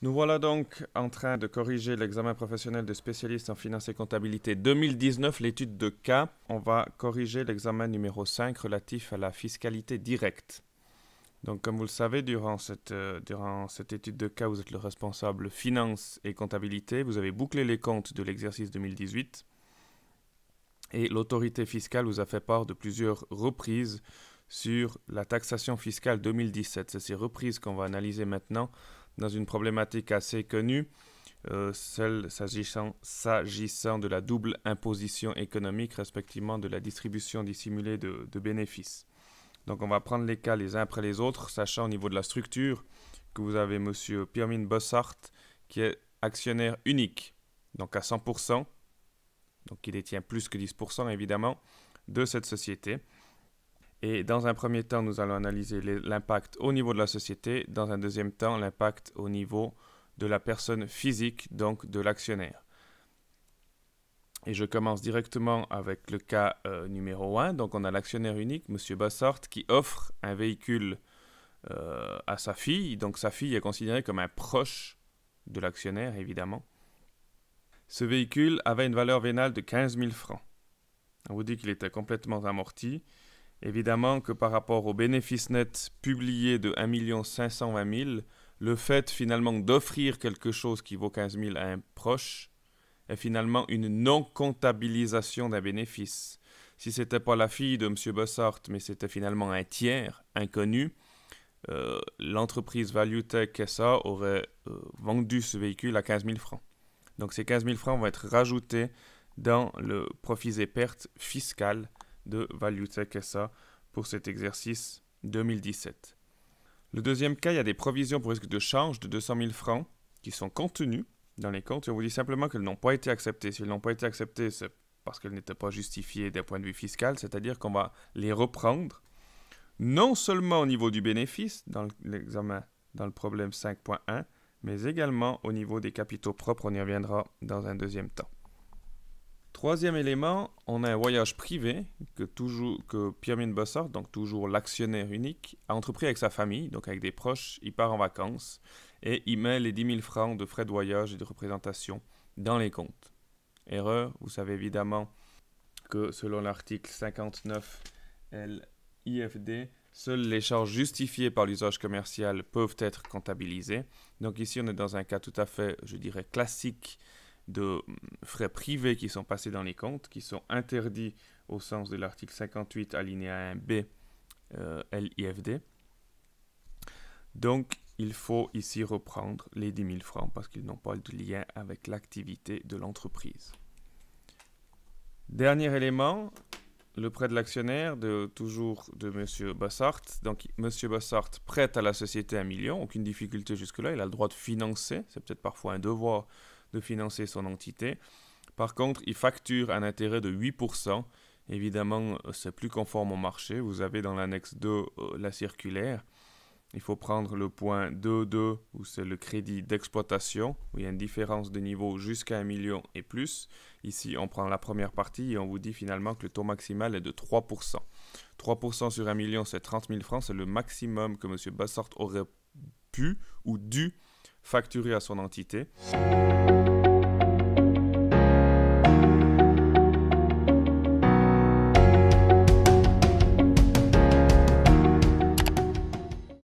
Nous voilà donc en train de corriger l'examen professionnel de spécialiste en finance et comptabilité 2019, l'étude de cas. On va corriger l'examen numéro 5 relatif à la fiscalité directe. Donc comme vous le savez, durant cette étude de cas, vous êtes le responsable finance et comptabilité. Vous avez bouclé les comptes de l'exercice 2018 et l'autorité fiscale vous a fait part de plusieurs reprises sur la taxation fiscale 2017. C'est ces reprises qu'on va analyser maintenant dans une problématique assez connue, celle s'agissant de la double imposition économique, respectivement de la distribution dissimulée de bénéfices. Donc on va prendre les cas les uns après les autres, sachant au niveau de la structure que vous avez M. Pirmin Bossart, qui est actionnaire unique, donc à 100%, donc qui détient plus que 10% évidemment, de cette société. Et dans un premier temps, nous allons analyser l'impact au niveau de la société. Dans un deuxième temps, l'impact au niveau de la personne physique, donc de l'actionnaire. Et je commence directement avec le cas numéro 1. Donc on a l'actionnaire unique, M. Bossart, qui offre un véhicule à sa fille. Donc sa fille est considérée comme un proche de l'actionnaire, évidemment. Ce véhicule avait une valeur vénale de 15 000 francs. On vous dit qu'il était complètement amorti. Évidemment que par rapport au bénéfice net publié de 1 520 000, le fait finalement d'offrir quelque chose qui vaut 15 000 à un proche est finalement une non-comptabilisation d'un bénéfice. Si ce n'était pas la fille de M. Bossart, mais c'était finalement un tiers inconnu, l'entreprise ValueTech SA aurait vendu ce véhicule à 15 000 francs. Donc ces 15 000 francs vont être rajoutés dans le profit et pertes fiscales de ValueTech SA pour cet exercice 2017. Le deuxième cas, il y a des provisions pour risque de change de 200 000 francs qui sont contenues dans les comptes. Et on vous dit simplement qu'elles n'ont pas été acceptées. Si elles n'ont pas été acceptées, c'est parce qu'elles n'étaient pas justifiées d'un point de vue fiscal, c'est-à-dire qu'on va les reprendre, non seulement au niveau du bénéfice, dans l'examen, dans le problème 5.1, mais également au niveau des capitaux propres. On y reviendra dans un deuxième temps. Troisième élément, on a un voyage privé que Pirmin Bossart, donc toujours l'actionnaire unique, a entrepris avec sa famille, donc avec des proches. Il part en vacances et il met les 10 000 francs de frais de voyage et de représentation dans les comptes. Erreur, vous savez évidemment que selon l'article 59 LIFD, seules les charges justifiées par l'usage commercial peuvent être comptabilisées. Donc ici, on est dans un cas tout à fait, je dirais, classique de frais privés qui sont passés dans les comptes, qui sont interdits au sens de l'article 58 alinéa 1b LIFD. Donc, il faut ici reprendre les 10 000 francs parce qu'ils n'ont pas de lien avec l'activité de l'entreprise. Dernier élément, le prêt de l'actionnaire, toujours de M. Bossart. Donc, M. Bossart prête à la société 1 million, aucune difficulté jusque-là, il a le droit de financer, c'est peut-être parfois un devoir de financer son entité. Par contre, il facture un intérêt de 8%. Évidemment, c'est plus conforme au marché. Vous avez dans l'annexe 2 la circulaire. Il faut prendre le point 2.2 où c'est le crédit d'exploitation, où il y a une différence de niveau jusqu'à 1 million et plus. Ici, on prend la première partie et on vous dit finalement que le taux maximal est de 3%. 3% sur 1 million, c'est 30 000 francs. C'est le maximum que M. Bossart aurait pu ou dû facturer à son entité.